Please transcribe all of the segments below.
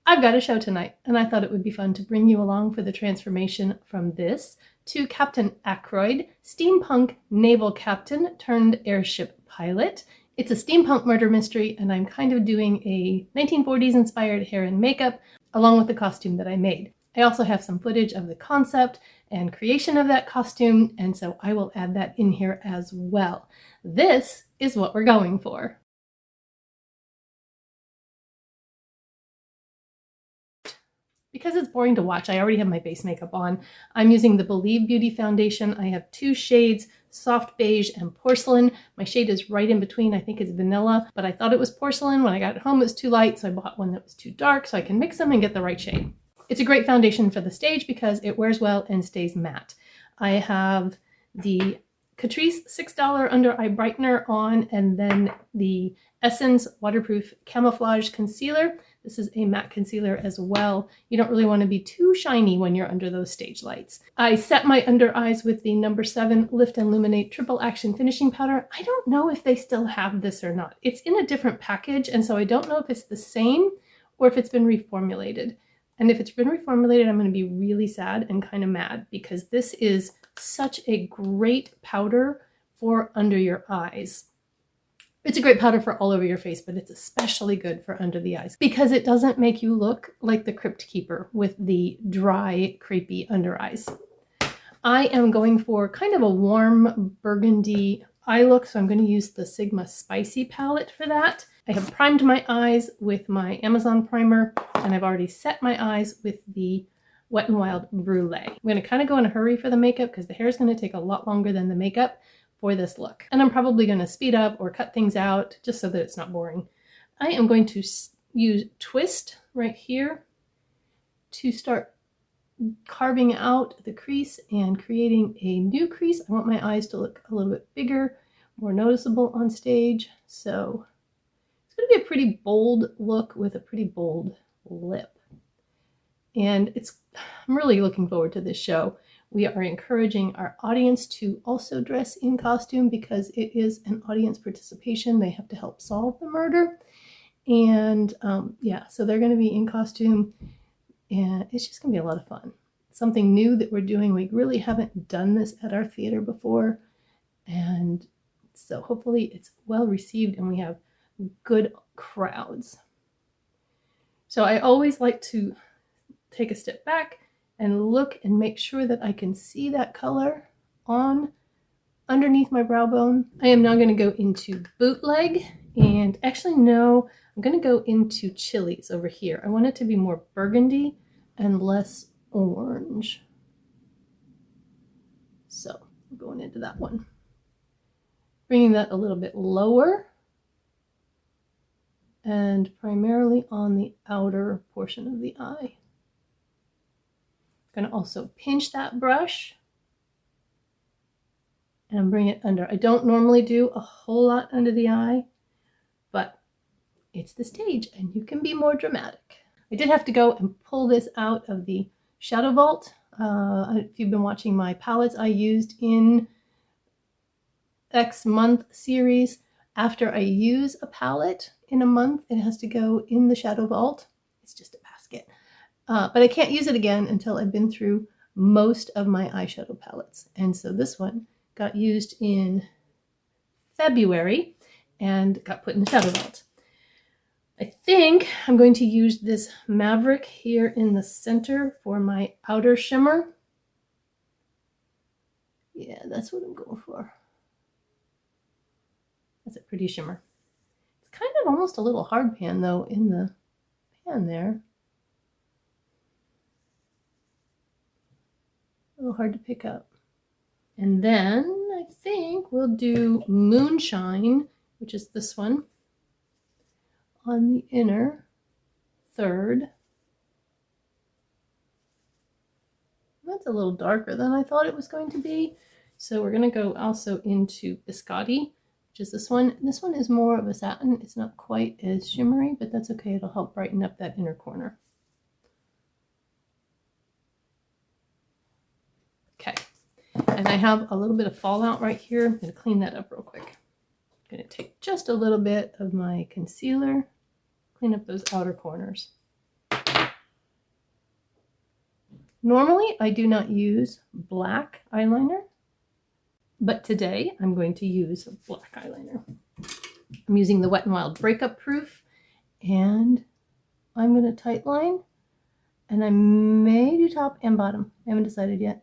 I've got a show tonight, and I thought it would be fun to bring you along for the transformation from this to Captain Ackroyd, steampunk naval captain turned airship pilot. It's a steampunk murder mystery, and I'm kind of doing a 1940s inspired hair and makeup along with the costume that I made. I also have some footage of the concept and creation of that costume, and so I will add that in here as well. This is what we're going for. Because it's boring to watch, I already have my base makeup on. I'm using the Believe Beauty foundation. I have two shades, Soft Beige and Porcelain. My shade is right in between. I think it's vanilla, but I thought it was Porcelain. When I got it home, it was too light, so I bought one that was too dark so I can mix them and get the right shade. It's a great foundation for the stage because it wears well and stays matte. I have the Catrice $6 under eye brightener on, and then the Essence Waterproof Camouflage Concealer. This is a matte concealer as well. You don't really want to be too shiny when you're under those stage lights. I set my under eyes with the No. 7 Lift and Luminate Triple Action Finishing Powder. I don't know if they still have this or not. It's in a different package, and so I don't know if it's the same or if it's been reformulated. And if it's been reformulated, I'm going to be really sad and kind of mad because this is such a great powder for under your eyes. It's a great powder for all over your face, but it's especially good for under the eyes because it doesn't make you look like the Crypt Keeper with the dry, crepey under eyes. I am going for kind of a warm burgundy eye look, so I'm going to use the Sigma Spicy palette for that. I have primed my eyes with my Amazon primer, and I've already set my eyes with the Wet n Wild Brulee. I'm going to kind of go in a hurry for the makeup because the hair is going to take a lot longer than the makeup for this look. And I'm probably going to speed up or cut things out just so that it's not boring. I am going to use Twist right here to start carving out the crease and creating a new crease. I want my eyes to look a little bit bigger, more noticeable on stage. So it's going to be a pretty bold look with a pretty bold lip. And I'm really looking forward to this show. We are encouraging our audience to also dress in costume because it is an audience participation. They have to help solve the murder. And yeah, so they're going to be in costume, and it's just going to be a lot of fun. Something new that we're doing. We really haven't done this at our theater before. And so hopefully it's well received and we have good crowds. So I always like to take a step back and look and make sure that I can see that color on underneath my brow bone. I am now going to go into Bootleg, and actually no, I'm going to go into Chilies over here. I want it to be more burgundy and less orange. So I'm going into that one. Bringing that a little bit lower and primarily on the outer portion of the eye. Going to also pinch that brush and bring it under. I don't normally do a whole lot under the eye, but it's the stage and you can be more dramatic. I did have to go and pull this out of the Shadow Vault. If you've been watching my palettes I used in X month series, after I use a palette in a month, it has to go in the Shadow Vault. It's just a basket. But I can't use it again until I've been through most of my eyeshadow palettes. And so this one got used in February and got put in the Shadow Vault. I think I'm going to use this Maverick here in the center for my outer shimmer. Yeah, that's what I'm going for. That's a pretty shimmer. It's kind of almost a little hard pan though in the pan there. A little hard to pick up. And then I think we'll do Moonshine, which is this one, on the inner third. That's a little darker than I thought it was going to be. So we're going to go also into Biscotti, which is this one. This one is more of a satin. It's not quite as shimmery, but that's okay. It'll help brighten up that inner corner. Okay, and I have a little bit of fallout right here. I'm going to clean that up real quick. I'm going to take just a little bit of my concealer, clean up those outer corners. Okay, Normally, I do not use black eyeliner, but today I'm going to use black eyeliner. I'm using the Wet n Wild Breakup Proof, and I'm going to tight line, and I may do top and bottom. I haven't decided yet.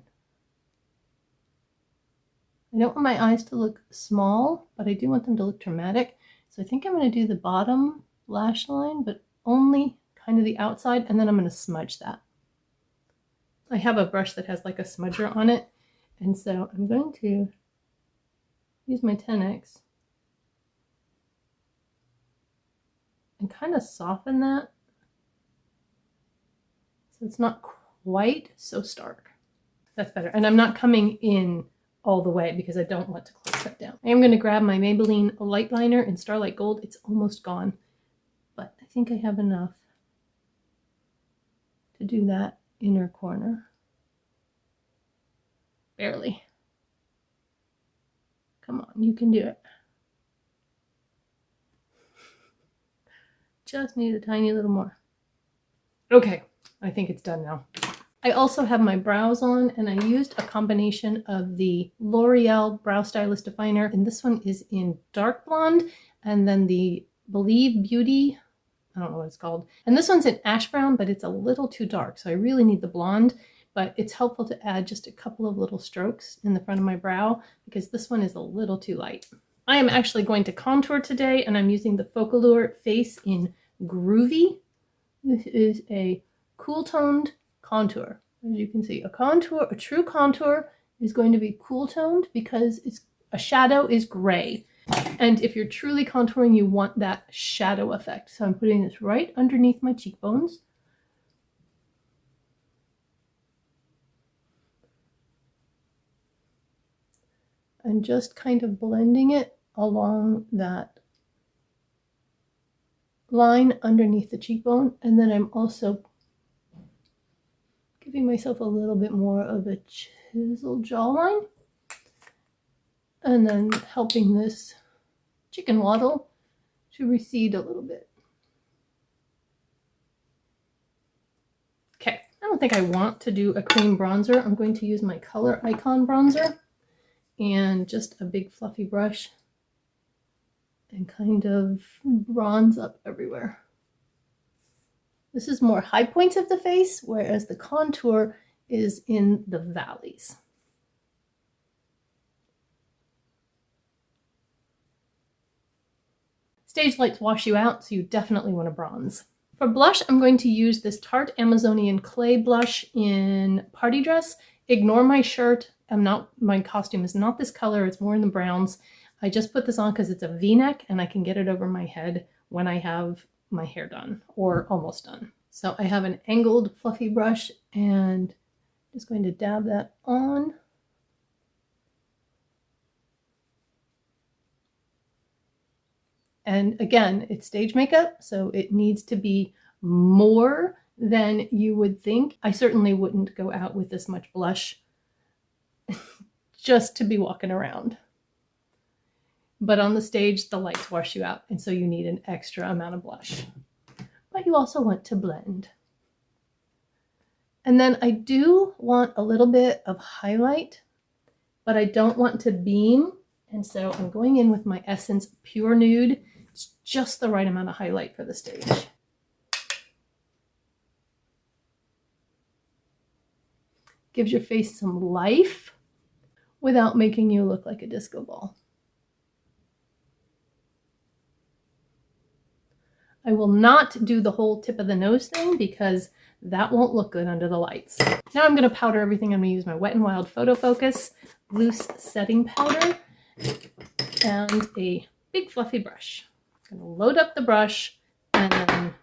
I don't want my eyes to look small, but I do want them to look dramatic. So I think I'm going to do the bottom lash line, but only kind of the outside, and then I'm going to smudge that. I have a brush that has like a smudger on it, and so I'm going to use my 10X and kind of soften that so it's not quite so stark. That's better. And I'm not coming in all the way because I don't want to close that down. I am going to grab my Maybelline light liner in Starlight Gold. It's almost gone, but I think I have enough to do that inner corner. Barely. Come on, you can do it. Just need a tiny little more. Okay, I think it's done now. I also have my brows on, and I used a combination of the L'Oreal Brow Stylist Definer, and this one is in dark blonde, and then the Believe Beauty, I don't know what it's called, and this one's in ash brown, but it's a little too dark, so I really need the blonde, but it's helpful to add just a couple of little strokes in the front of my brow because this one is a little too light. I am actually going to contour today, and I'm using the Focallure Face in Groovy. This is a cool toned contour. As you can see, a true contour is going to be cool toned because a shadow is gray. And if you're truly contouring, you want that shadow effect. So I'm putting this right underneath my cheekbones. And just kind of blending it along that line underneath the cheekbone. And then I'm also giving myself a little bit more of a chiseled jawline. And then helping this chicken waddle to recede a little bit. Okay, I don't think I want to do a cream bronzer. I'm going to use my Color Icon bronzer and just a big fluffy brush and kind of bronze up everywhere. This is more high points of the face, whereas the contour is in the valleys. Stage lights wash you out, so you definitely want to bronze. For blush, I'm going to use this Tarte Amazonian Clay blush in Party Dress. Ignore my shirt. My costume is not this color, it's more in the browns. I just put this on because it's a V-neck and I can get it over my head when I have my hair done or almost done. So I have an angled fluffy brush and just going to dab that on. And again, it's stage makeup, so it needs to be more than you would think. I certainly wouldn't go out with this much blush just to be walking around. But on the stage, the lights wash you out, and so you need an extra amount of blush. But you also want to blend. And then I do want a little bit of highlight, but I don't want to beam. And so I'm going in with my Essence Pure Nude. It's just the right amount of highlight for the stage. Gives your face some life without making you look like a disco ball. I will not do the whole tip of the nose thing because that won't look good under the lights. Now I'm going to powder everything. I'm going to use my Wet n Wild Photo Focus loose setting powder and a big fluffy brush. I'm going to load up the brush and then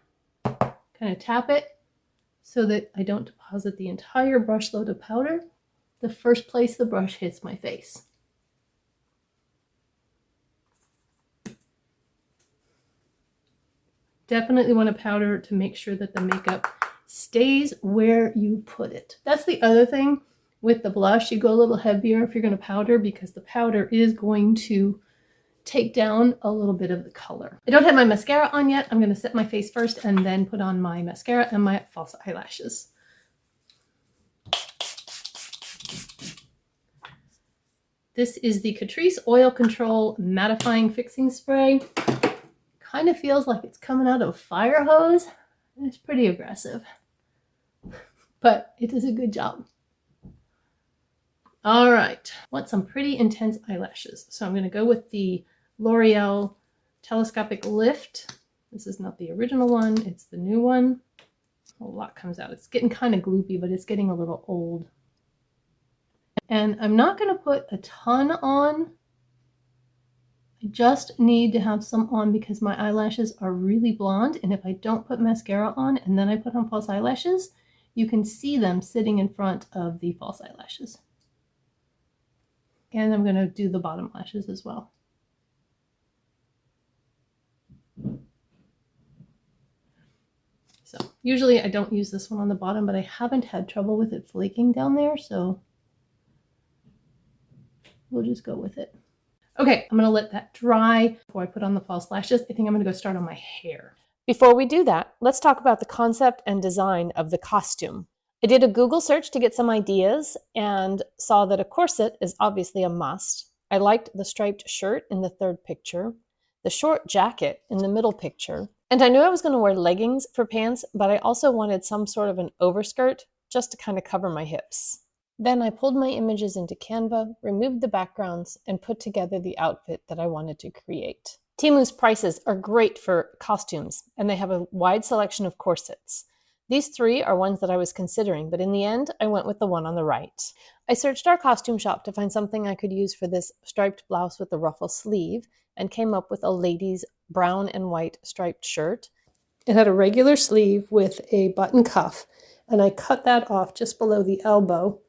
kind of tap it so that I don't deposit the entire brush load of powder the first place the brush hits my face. Definitely want to powder to make sure that the makeup stays where you put it. That's the other thing with the blush. You go a little heavier if you're going to powder because the powder is going to take down a little bit of the color. I don't have my mascara on yet. I'm going to set my face first and then put on my mascara and my false eyelashes. This is the Catrice Oil Control Mattifying Fixing Spray. Kind of feels like it's coming out of a fire hose. It's pretty aggressive, but it does a good job. All right, want some pretty intense eyelashes. So I'm going to go with the L'Oreal Telescopic Lift. This is not the original one, it's the new one. A lot comes out. It's getting kind of gloopy, but it's getting a little old. And I'm not going to put a ton on. I just need to have some on because my eyelashes are really blonde, and if I don't put mascara on and then I put on false eyelashes, you can see them sitting in front of the false eyelashes. And I'm going to do the bottom lashes as well. So usually I don't use this one on the bottom, but I haven't had trouble with it flaking down there, so we'll just go with it. Okay, I'm going to let that dry before I put on the false lashes. I think I'm going to go start on my hair. Before we do that, let's talk about the concept and design of the costume. I did a Google search to get some ideas and saw that a corset is obviously a must. I liked the striped shirt in the third picture, the short jacket in the middle picture, and I knew I was going to wear leggings for pants, but I also wanted some sort of an overskirt just to kind of cover my hips. Then I pulled my images into Canva, removed the backgrounds, and put together the outfit that I wanted to create. Temu's prices are great for costumes, and they have a wide selection of corsets. These three are ones that I was considering, but in the end, I went with the one on the right. I searched our costume shop to find something I could use for this striped blouse with the ruffle sleeve, and came up with a lady's brown and white striped shirt. It had a regular sleeve with a button cuff, and I cut that off just below the elbow.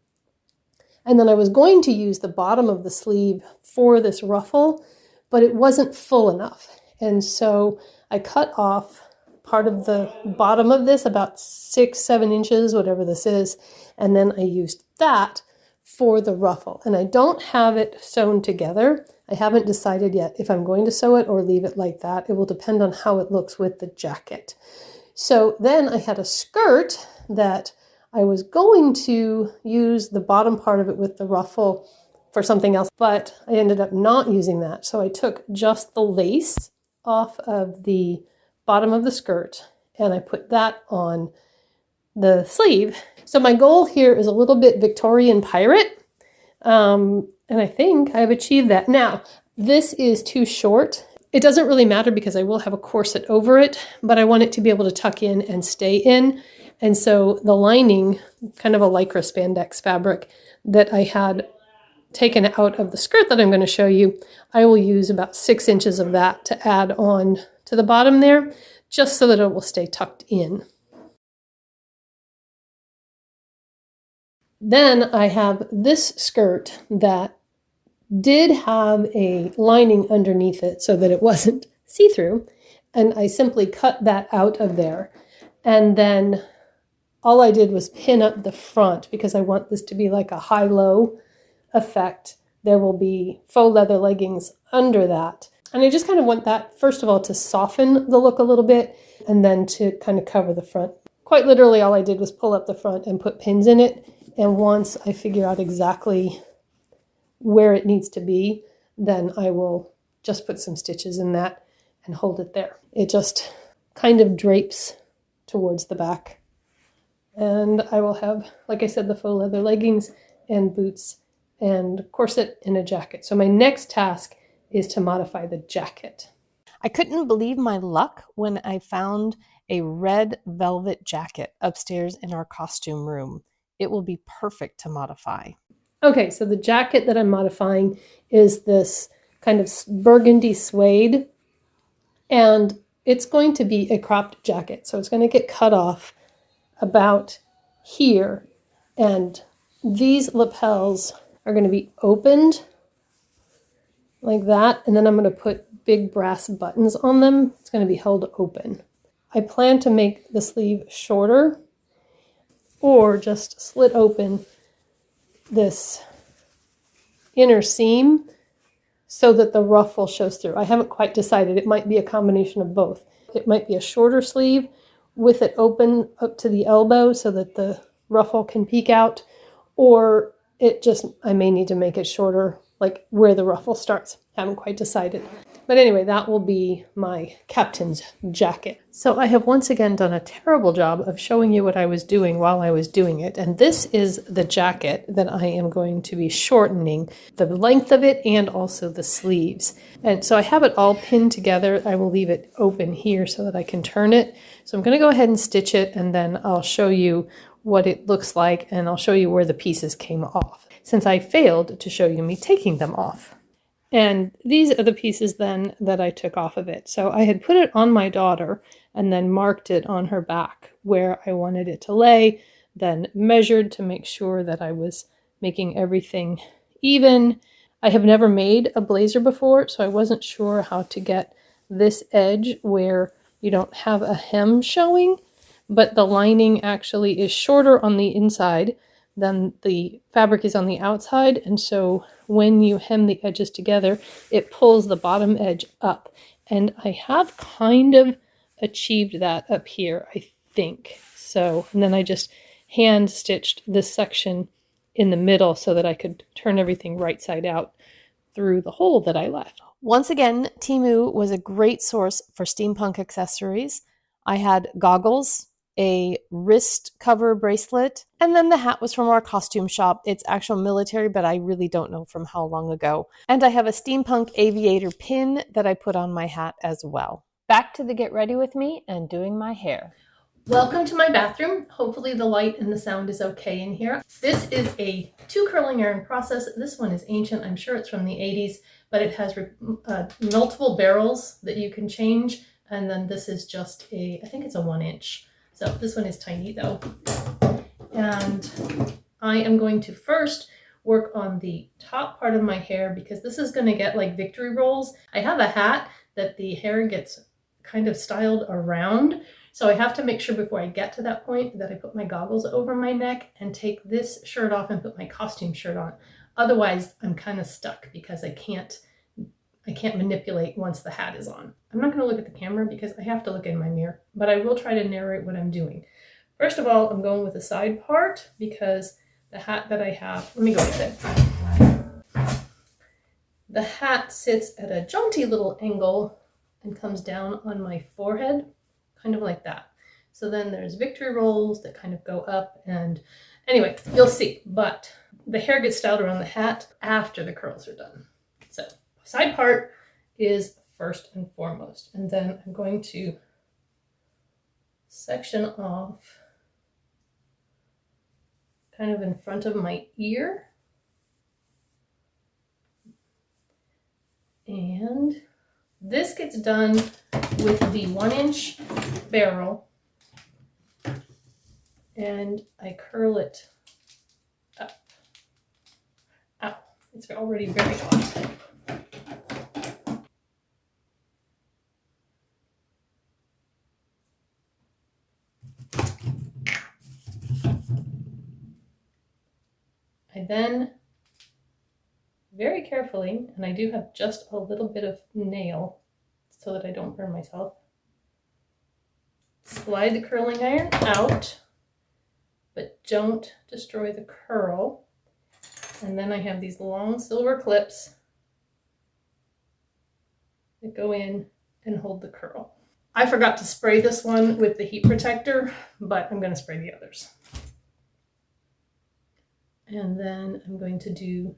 And then I was going to use the bottom of the sleeve for this ruffle, but it wasn't full enough. And so I cut off part of the bottom of this, about 6-7 inches, whatever this is, and then I used that for the ruffle. And I don't have it sewn together. I haven't decided yet if I'm going to sew it or leave it like that. It will depend on how it looks with the jacket. So then I had a skirt that I was going to use the bottom part of it with the ruffle for something else, but I ended up not using that. So I took just the lace off of the bottom of the skirt and I put that on the sleeve. So my goal here is a little bit Victorian pirate, and I think I've achieved that. Now, this is too short. It doesn't really matter because I will have a corset over it, but I want it to be able to tuck in and stay in. And so the lining, kind of a lycra spandex fabric that I had taken out of the skirt that I'm going to show you, I will use about 6 inches of that to add on to the bottom there, just so that it will stay tucked in. Then I have this skirt that did have a lining underneath it so that it wasn't see-through, and I simply cut that out of there. And then all I did was pin up the front because I want this to be like a high-low effect. There will be faux leather leggings under that. And I just kind of want that, first of all, to soften the look a little bit, and then to kind of cover the front. Quite literally, all I did was pull up the front and put pins in it. And once I figure out exactly where it needs to be, then I will just put some stitches in that and hold it there. It just kind of drapes towards the back. And I will have, like I said, the faux leather leggings and boots and corset and a jacket. So my next task is to modify the jacket. I couldn't believe my luck when I found a red velvet jacket upstairs in our costume room. It will be perfect to modify. Okay, so the jacket that I'm modifying is this kind of burgundy suede, and it's going to be a cropped jacket. So it's going to get cut off about here, and these lapels are going to be opened like that, and then I'm going to put big brass buttons on them. It's going to be held open. I plan to make the sleeve shorter or just slit open this inner seam so that the ruffle shows through. I haven't quite decided. It might be a combination of both. It might be a shorter sleeve with it open up to the elbow so that the ruffle can peek out, or I may need to make it shorter, like where the ruffle starts. Haven't quite decided. But anyway, that will be my captain's jacket. So I have once again done a terrible job of showing you what I was doing while I was doing it. And this is the jacket that I am going to be shortening the length of it and also the sleeves. And so I have it all pinned together. I will leave it open here so that I can turn it. So I'm going to go ahead and stitch it, and then I'll show you what it looks like, and I'll show you where the pieces came off, since I failed to show you me taking them off. And these are the pieces then that I took off of it. So I had put it on my daughter and then marked it on her back where I wanted it to lay, then measured to make sure that I was making everything even. I have never made a blazer before, so I wasn't sure how to get this edge where you don't have a hem showing, but the lining actually is shorter on the inside than the fabric is on the outside, and so when you hem the edges together, it pulls the bottom edge up. And I have kind of achieved that up here, I think. So, and then I just hand stitched this section in the middle so that I could turn everything right side out through the hole that I left. Once again, Temu was a great source for steampunk accessories. I had goggles, a wrist cover bracelet, and then the hat was from our costume shop. It's actual military, but I really don't know from how long ago. And I have a steampunk aviator pin that I put on my hat as well. Back to the get ready with me and doing my hair. Welcome to my bathroom. Hopefully the light and the sound is okay in here. This is a 2 curling iron process. This one is ancient. I'm sure it's from the 80s, but it has multiple barrels that you can change. And then this is just I think it's a 1-inch. So this one is tiny though. And I am going to first work on the top part of my hair because this is going to get like victory rolls. I have a hat that the hair gets kind of styled around. So I have to make sure before I get to that point that I put my goggles over my neck and take this shirt off and put my costume shirt on. Otherwise, I'm kind of stuck because I can't manipulate once the hat is on. I'm not going to look at the camera because I have to look in my mirror, but I will try to narrate what I'm doing. First of all, I'm going with the side part because the hat that I have, let me go with it. The hat sits at a jaunty little angle and comes down on my forehead, kind of like that. So then there's victory rolls that kind of go up, and anyway, you'll see. But the hair gets styled around the hat after the curls are done. So side part is first and foremost, and then I'm going to section off kind of in front of my ear, and this gets done with the 1-inch barrel, and I curl it up. Ow, it's already very hot. I then very carefully, and I do have just a little bit of nail so that I don't burn myself, slide the curling iron out, but don't destroy the curl. And then I have these long silver clips that go in and hold the curl. I forgot to spray this one with the heat protector, but I'm going to spray the others. And then I'm going to do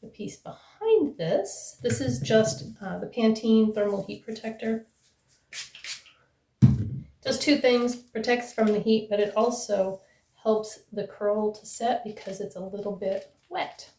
the piece behind this. This is just the Pantene thermal heat protector. Does 2 things: protects from the heat, but it also helps the curl to set because it's a little bit wet.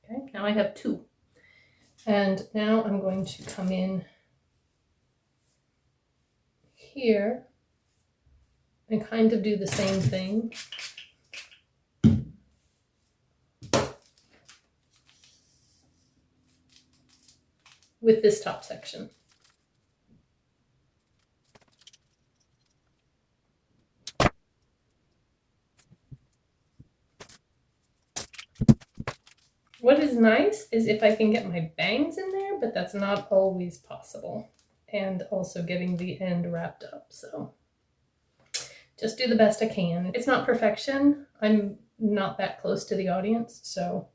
Okay, now I have 2. And now I'm going to come in here and kind of do the same thing. with this top section. What is nice is if I can get my bangs in there, but that's not always possible. And also getting the end wrapped up, so just do the best I can. It's not perfection. I'm not that close to the audience, so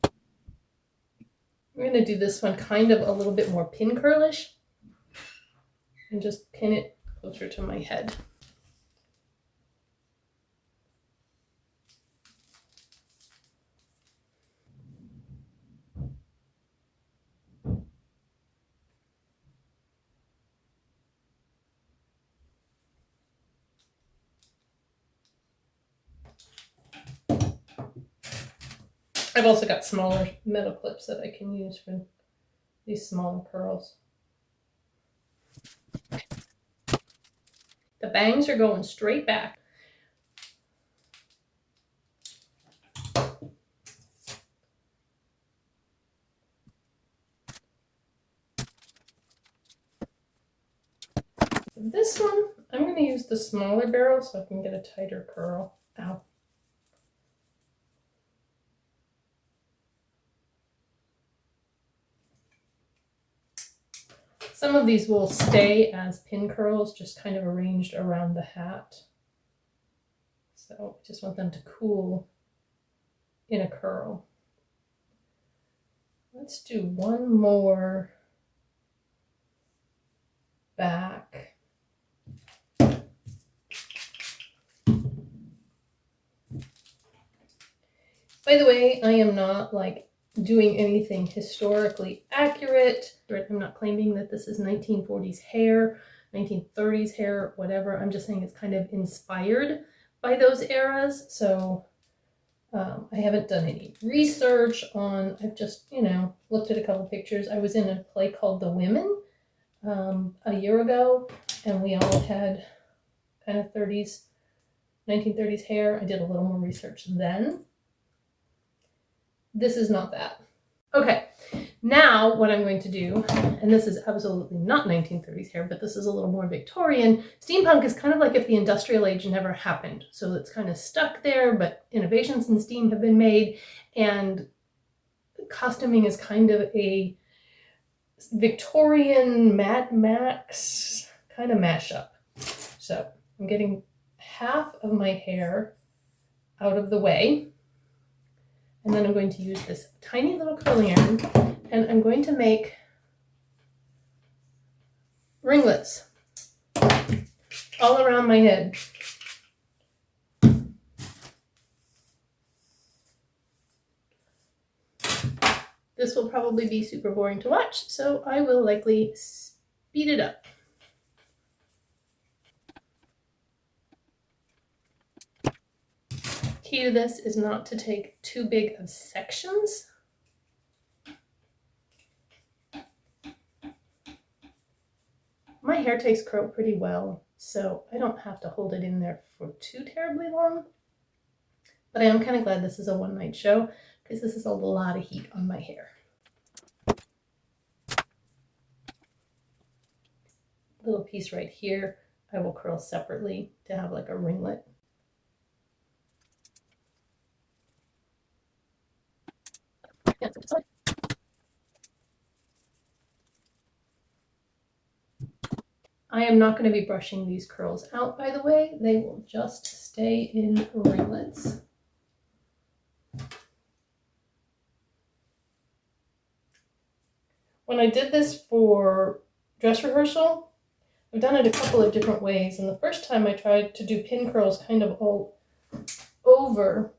I'm going to do this one kind of a little bit more pin curlish and just pin it closer to my head. I've also got smaller metal clips that I can use for these smaller curls. The bangs are going straight back. This one, I'm going to use the smaller barrel so I can get a tighter curl. Ow. Some of these will stay as pin curls, just kind of arranged around the hat. So I just want them to cool in a curl. Let's do one more back. By the way, I am not like doing anything historically accurate. I'm not claiming that this is 1940s hair, 1930s hair, whatever. I'm just saying it's kind of inspired by those eras. So I haven't done any research on, I've just, looked at a couple pictures. I was in a play called The Women a year ago, and we all had kind of 1930s hair. I did a little more research then. This is not that. Okay, now what I'm going to do, and this is absolutely not 1930s hair, but this is a little more Victorian. Steampunk is kind of like if the industrial age never happened. So it's kind of stuck there, but innovations in steam have been made, and costuming is kind of a Victorian Mad Max kind of mashup. So I'm getting half of my hair out of the way. And then I'm going to use this tiny little curling iron, and I'm going to make ringlets all around my head. This will probably be super boring to watch, so I will likely speed it up. Key to this is not to take too big of sections. My hair takes curl pretty well, so I don't have to hold it in there for too terribly long. But I am kind of glad this is a one-night show, because this is a lot of heat on my hair. Little piece right here, I will curl separately to have like a ringlet. I am not going to be brushing these curls out, by the way. They will just stay in ringlets. When I did this for dress rehearsal, I've done it a couple of different ways. And the first time I tried to do pin curls kind of all over.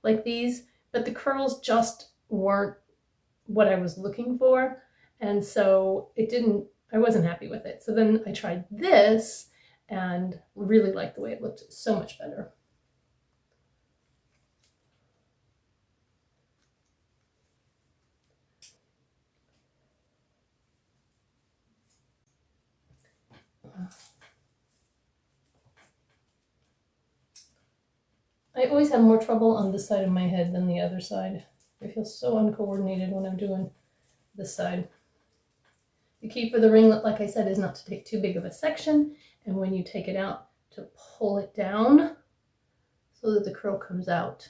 Like these, but the curls just weren't what I was looking for. And so I wasn't happy with it. So then I tried this and really liked the way it looked so much better. always have more trouble on this side of my head than the other side. I feel so uncoordinated when I'm doing this side. The key for the ringlet, like I said, is not to take too big of a section, and when you take it out, to pull it down so that the curl comes out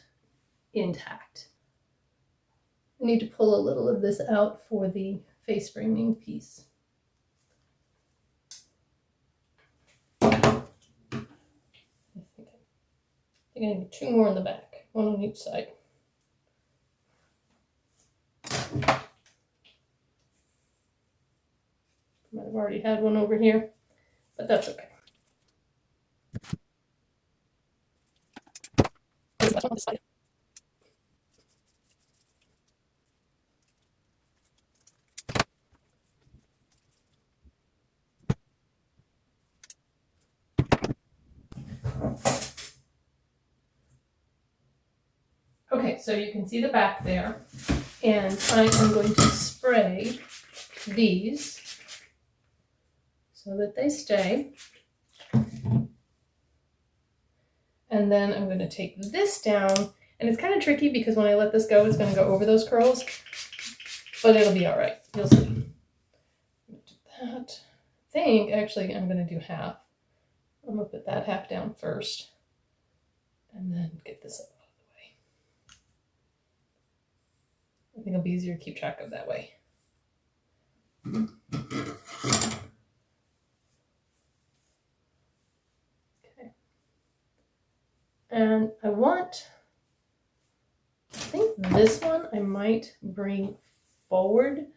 intact. I need to pull a little of this out for the face framing piece. I think I need 2 more in the back, 1 on each side. Might have already had one over here, but that's okay. Okay, so you can see the back there, and I am going to spray these so that they stay. And then I'm going to take this down, and it's kind of tricky because when I let this go, it's going to go over those curls, but it'll be all right. You'll see. Do that. I think actually I'm going to do half. I'm going to put that half down first, and then get this up. I think it'll be easier to keep track of that way. Okay. And I think this one I might bring forward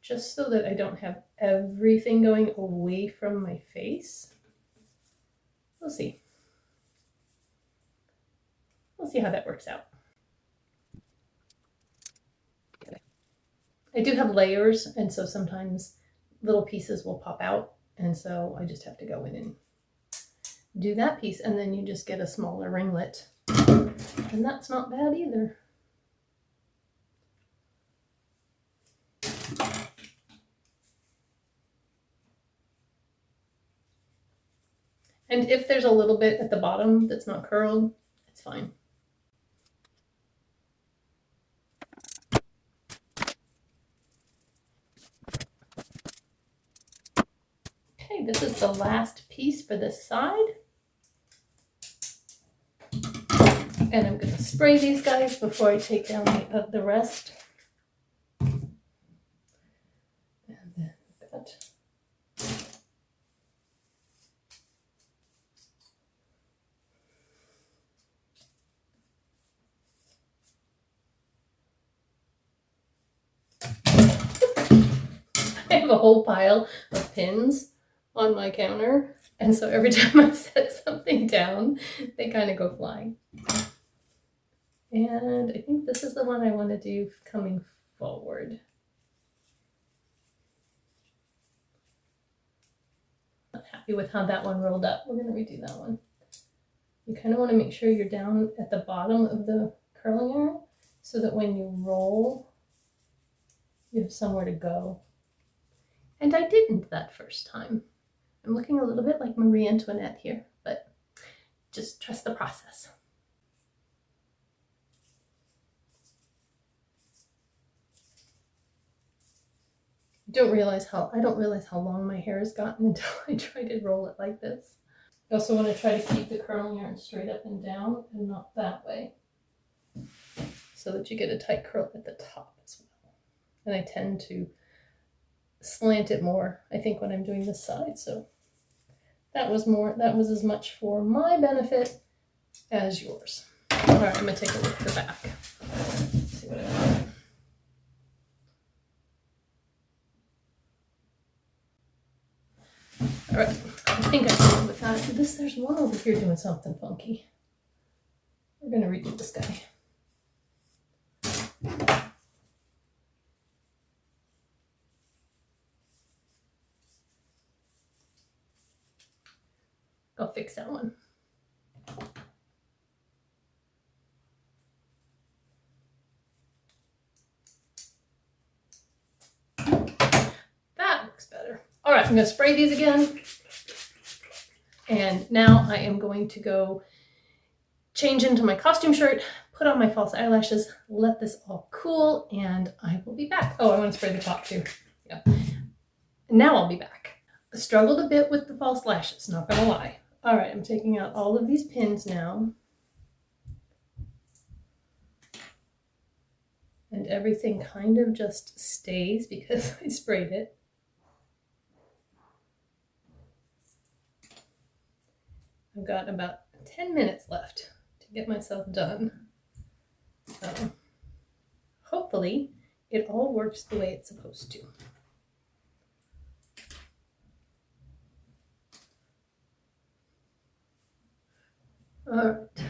just so that I don't have everything going away from my face. We'll see. We'll see how that works out. I do have layers, and so sometimes little pieces will pop out, and so I just have to go in and do that piece, and then you just get a smaller ringlet, and that's not bad either. And if there's a little bit at the bottom that's not curled, it's fine. Okay, this is the last piece for this side. And I'm going to spray these guys before I take down the rest. And then that. I have a whole pile of pins on my counter, and so every time I set something down, they kind of go flying. And I think this is the one I want to do coming forward. Not happy with how that one rolled up. We're going to redo that one. You kind of want to make sure you're down at the bottom of the curling iron so that when you roll, you have somewhere to go. And I didn't that first time. I'm looking a little bit like Marie Antoinette here, but just trust the process. I don't realize how long my hair has gotten until I try to roll it like this. I also want to try to keep the curling iron straight up and down and not that way, so that you get a tight curl at the top as well. And I tend to slant it more, I think, when I'm doing this side. So that was as much for my benefit as yours. All right, I'm gonna take a look at the back. Let's see what I got. All right, I think I can with that. There's one over here doing something funky. We're gonna redo this guy. I'll fix that one. That looks better. All right, I'm going to spray these again. And now I am going to go change into my costume shirt, put on my false eyelashes, let this all cool, and I will be back. Oh, I want to spray the top too. Yeah. Now I'll be back. I struggled a bit with the false lashes, not gonna lie. All right, I'm taking out all of these pins now. And everything kind of just stays because I sprayed it. I've got about 10 minutes left to get myself done. So hopefully it all works the way it's supposed to. All right.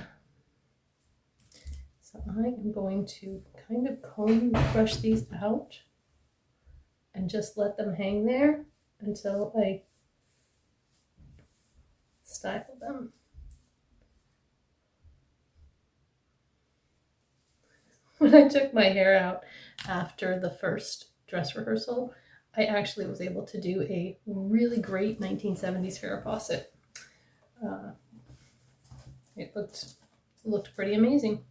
So I am going to kind of comb brush these out and just let them hang there until I style them. When I took my hair out after the first dress rehearsal, I actually was able to do a really great 1970s Farrah Fawcett. It looked pretty amazing.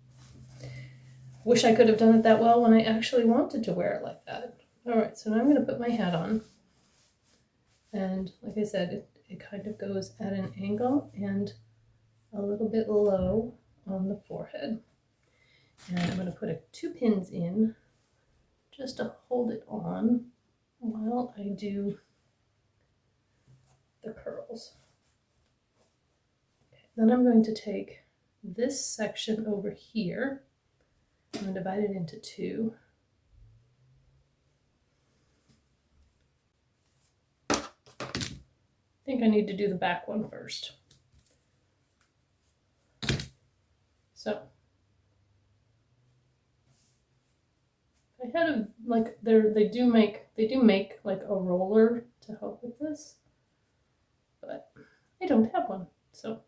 Wish I could have done it that well when I actually wanted to wear it like that. All right, so now I'm going to put my hat on. And like I said, it kind of goes at an angle and a little bit low on the forehead. And I'm going to put 2 pins in just to hold it on while I do the curls. Okay, then I'm going to take this section over here. I'm going to divide it into 2. I think I need to do the back one first. So I had a like they do make like a roller to help with this, but I don't have one, so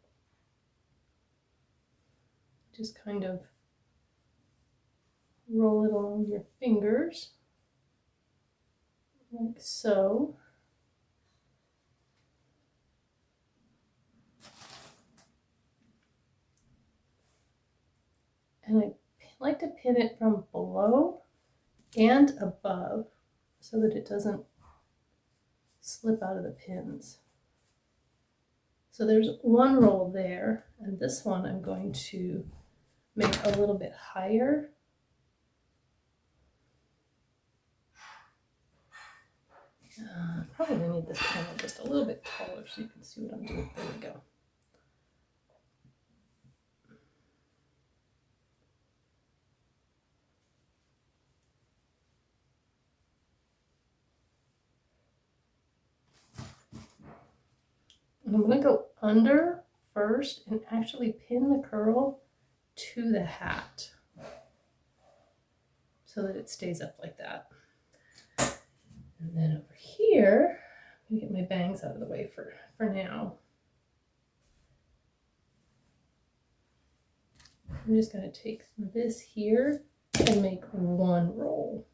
just kind of roll it along your fingers like so. And I like to pin it from below and above so that it doesn't slip out of the pins. So there's one roll there, and this one I'm going to make a little bit higher. Probably need this panel just a little bit taller so you can see what I'm doing. There we go. And I'm going to go under first and actually pin the curl to the hat so that it stays up like that. And then over here, I'm going to get my bangs out of the way for now. I'm just going to take this here and make one roll.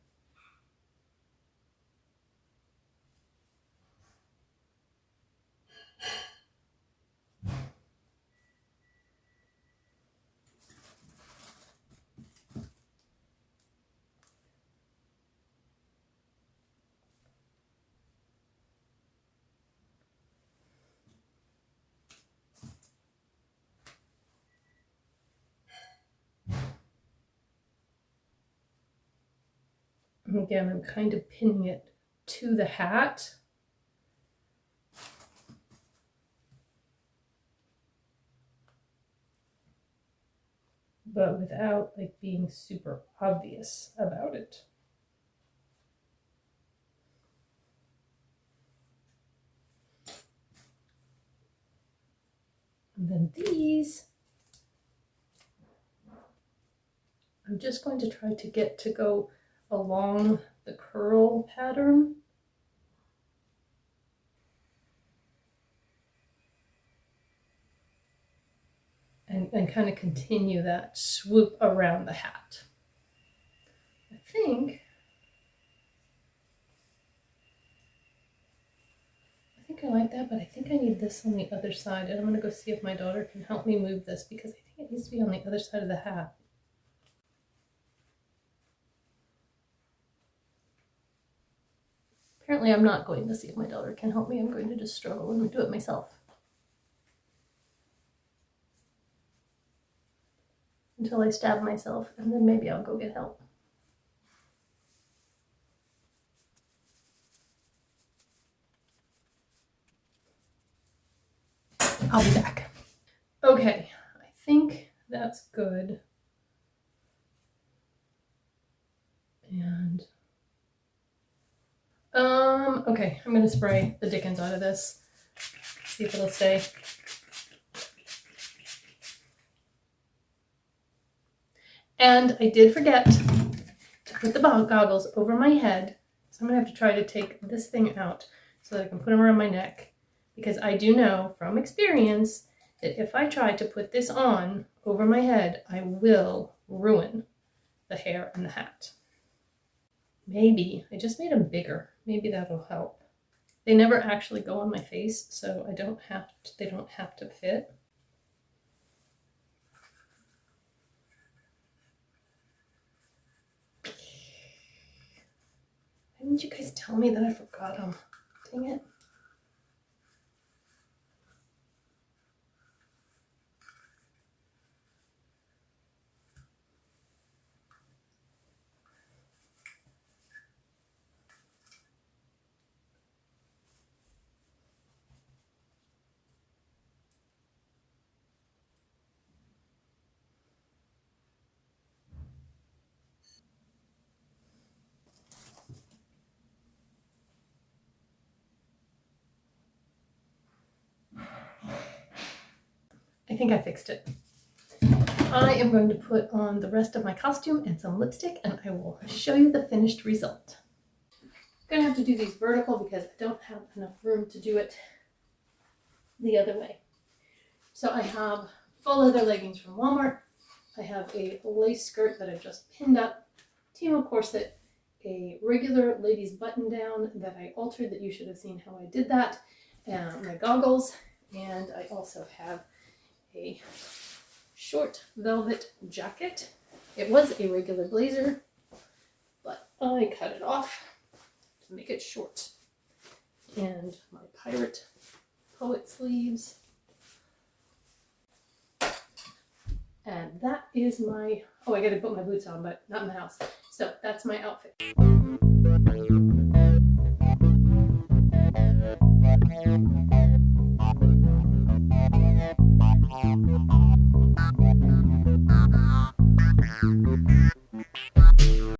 And again, I'm kind of pinning it to the hat. But without like being super obvious about it. And then these, I'm just going to try to get to go along the curl pattern. And kind of continue that swoop around the hat. I think I like that, but I think I need this on the other side, and I'm going to go see if my daughter can help me move this because I think it needs to be on the other side of the hat. Apparently I'm not going to see if my daughter can help me. I'm going to just struggle and do it myself. Until I stab myself, and then maybe I'll go get help. I'll be back. Okay, I think that's good. And okay, I'm gonna spray the dickens out of this. See if it'll stay. And I did forget to put the goggles over my head, so I'm gonna have to try to take this thing out so that I can put them around my neck, because I do know from experience that if I try to put this on over my head, I will ruin the hair and the hat. Maybe I just made them bigger. Maybe that'll help. They never actually go on my face, so they don't have to fit. Why didn't you guys tell me that I forgot them? Dang it. I think I fixed it. I am going to put on the rest of my costume and some lipstick, and I will show you the finished result. I'm going to have to do these vertical because I don't have enough room to do it the other way. So I have full leather leggings from Walmart. I have a lace skirt that I've just pinned up, Timo corset, a regular ladies button down that I altered that you should have seen how I did that, and my goggles, and I also have a short velvet jacket. It was a regular blazer, but I cut it off to make it short. And my pirate poet sleeves. And that is my, oh, I gotta put my boots on, but not in the house. So that's my outfit.